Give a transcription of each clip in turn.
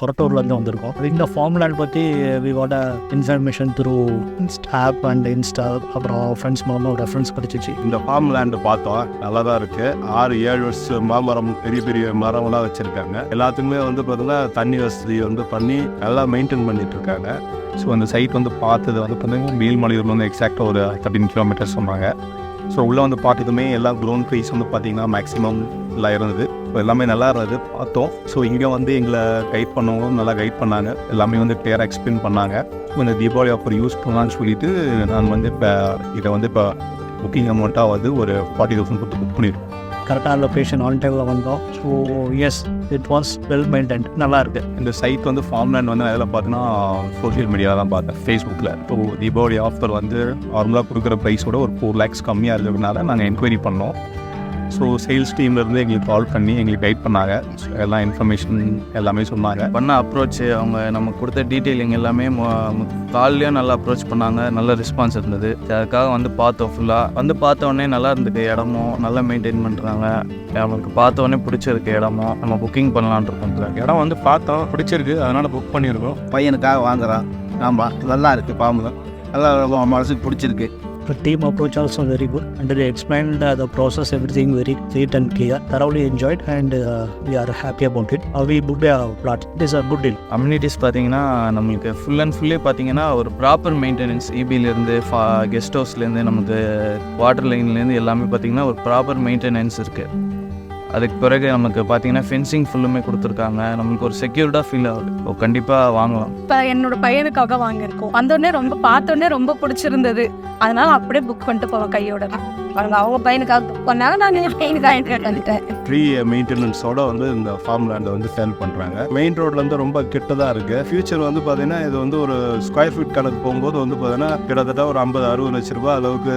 கொரட்டூர்லேருந்து வந்திருக்கோம். இந்த ஃபார்ம்லேண்ட் பற்றி we what information through app and insta, அப்புறம் ஃப்ரெண்ட்ஸ் மூலமாக ஒரு ரெஃபரன்ஸ் கிடச்சிச்சு. இந்த ஃபார்ம்லேண்டு பார்த்தோம், நல்லா தான் இருக்குது. 6-7 வருஷம் மாமரம், பெரிய பெரிய மரம்லாம் வச்சுருக்காங்க. எல்லாத்துக்குமே வந்து பார்த்தீங்கன்னா தண்ணி வசதி வந்து பண்ணி நல்லா மெயின்டைன் பண்ணிட்டு இருக்காங்க. ஸோ அந்த சைட் வந்து பார்த்தது வந்து பார்த்தீங்கன்னா மேல்மலையூர்ல வந்து எக்ஸாக்டாக ஒரு 13 கிலோமீட்டர்ஸ் சொன்னாங்க. ஸோ உள்ளே வந்து பார்த்ததுமே எல்லா க்ரௌண்ட் ப்ரைஸ் வந்து பார்த்திங்கன்னா மேக்ஸிமம் எல்லாம் இருந்தது. ஸோ எல்லாமே நல்லா இருந்தது பார்த்தோம். ஸோ இங்கே வந்து எங்களை கைட் பண்ணவங்களும் நல்லா கைட் பண்ணாங்க. எல்லாமே வந்து கிளியராக எக்ஸ்பிளைன் பண்ணாங்க. ஸோ இந்த தீபாவளி ஆஃபர் யூஸ் பண்ணலான்னு சொல்லிட்டு நான் வந்து இப்போ இதை வந்து இப்போ புக்கிங் அமௌண்ட்டாக வந்து ஒரு 40,000 கொடுத்து புக் பண்ணியிருக்கோம். கரெக்டான லொக்கேஷன் ஆன் டைமில் வந்தோம். So yes, it was well maintained, நல்லா இருக்குது. இந்த சைட் வந்து ஃபார்ம்லேண்ட் வந்து அதில் பார்த்தீங்கன்னா சோஷியல் மீடியாவில் தான் பார்த்தேன், ஃபேஸ்புக்கில். ஸோ தீபாவளி ஆஃபர் வந்து நார்மலாக கொடுக்குற ப்ரைஸோட ஒரு 4 lakhs கம்மியாக இருக்கிறதுனால நாங்கள் என்கொயரி பண்ணோம். ஸோ சேல்ஸ் டீம்லேருந்து எங்களுக்கு கால் பண்ணி எங்களுக்கு கைட் பண்ணாங்க. ஸோ எல்லா இன்ஃபர்மேஷன் எல்லாமே சொன்னாங்க. பண்ண அப்ரோச் அவங்க நமக்கு கொடுத்த டீட்டெயிலிங் எல்லாமே கால்லேயும் நல்லா அப்ரோச் பண்ணாங்க. நல்ல ரெஸ்பான்ஸ் இருந்தது. அதுக்காக வந்து பார்த்தோம். ஃபுல்லாக வந்து பார்த்தோன்னே நல்லா இருந்துக்கு. இடமும் நல்லா மெயின்டைன் பண்ணுறாங்க. நமக்கு பார்த்தோன்னே பிடிச்சிருக்கு. இடமும் நம்ம புக்கிங் பண்ணலான் இருக்கோம். இடம் வந்து பார்த்தோம், பிடிச்சிருக்கு, அதனால் புக் பண்ணியிருக்கோம். பையனுக்காக வாங்குறான். ஆமாம், நல்லா இருக்குது. பாம்பு நல்லா மனசுக்கு பிடிச்சிருக்கு. The team approach also very good, and they explained the process, everything very neat and clear. Thoroughly enjoyed, and we are happy about it. We booked a plot. It is a good deal. Amenities பார்த்தீங்கன்னா நம்மளுக்கு full and ஃபுல்லே பார்த்தீங்கன்னா ஒரு proper maintenance. இபிலேருந்து guest ஹவுஸ்லேருந்து நமக்கு water லைன்லேருந்து எல்லாமே பார்த்தீங்கன்னா ஒரு proper maintenance இருக்குது. அதுக்கு பிறகு நமக்கு பார்த்தீங்கன்னா ஃபென்சிங் ஃபுல்லுமே கொடுத்துருக்காங்க. நம்மளுக்கு ஒரு செக்யூர்டாக ஃபீல் ஆகுது. கண்டிப்பாக வாங்கலாம். இப்போ என்னோட பையனுக்காக வாங்கியிருக்கோம். வந்தோடனே பார்த்தோன்னே ரொம்ப பிடிச்சிருந்தது. அதனால அப்படியே புக் பண்ணிட்டு போவேன் கையோட. அவங்க பையனுக்காக புக் பண்ணாங்க, நான் என் பையனுக்காக வந்துட்டேன். ஃப்ரீ மெயின்டெனன்ஸோட வந்து இந்த ஃபார்ம்லேண்டை வந்து சேல் பண்ணுறாங்க. மெயின் ரோட்லேருந்து ரொம்ப கிட்டதாக இருக்குது. ஃபியூச்சர் வந்து பார்த்தீங்கன்னா இது வந்து ஒரு ஸ்கொயர் ஃபீட் கணக்கு போகும்போது வந்து பார்த்தீங்கன்னா கிட்டத்தட்ட ஒரு 50-60 லட்ச ரூபாய் அளவுக்கு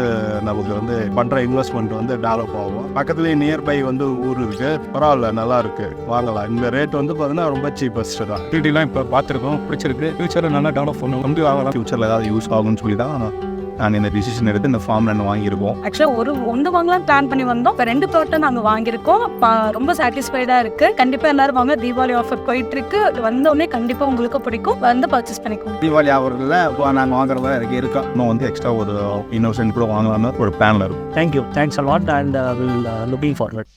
நமக்கு வந்து பண்ணுற இன்வெஸ்ட்மெண்ட் வந்து டெவலப் ஆகும். பக்கத்துலேயே நியர்பை வந்து ஊர் இருக்குது. பரவாயில்ல, நல்லா இருக்குது, வாங்கலாம். இந்த ரேட் வந்து பார்த்தீங்கன்னா ரொம்ப சீப்பஸ்ட்டு தான். டிடிலாம் இப்போ பார்த்துருக்கோம், பிடிச்சிருக்கு. ஃபியூச்சரில் நல்லா டெவலப் பண்ணுவோம். வந்து வாங்கலாம். ஃபியூச்சரில் ஏதாவது யூஸ் ஆகும்னு சொல்லி தான் நான் இந்த டிசிஷன் எடுத்து இந்த ஃபார்ம்லேண்ட் வாங்கியிருக்கோம். ஆக்சுவலாக ஒன்று வாங்கலாம் பிளான் பண்ணி வந்தோம். இப்போ 2 ப்ளாட்டும் நாங்கள் வாங்கியிருக்கோம். ரொம்ப சாட்டிஸ்ஃபைடாக இருக்குது. கண்டிப்பாக எல்லாரும் வாங்க. தீபாவளி ஆஃபர் போயிட்டுருக்கு. வந்தோடனே கண்டிப்பாக உங்களுக்கு பிடிக்கும். வந்து பர்ச்சேஸ் பண்ணிக்கோங்க. தீபாவளி ஆஃபரில் நாங்கள் வாங்குறதா இருக்கோம். இன்னும் வந்து எக்ஸ்ட்ரா ஒரு இன்னொரு சென்ட் கூட வாங்கலாம்னு ஒரு பிளானில் இருக்கும். Thank you. Thanks a lot, and we'll looking forward.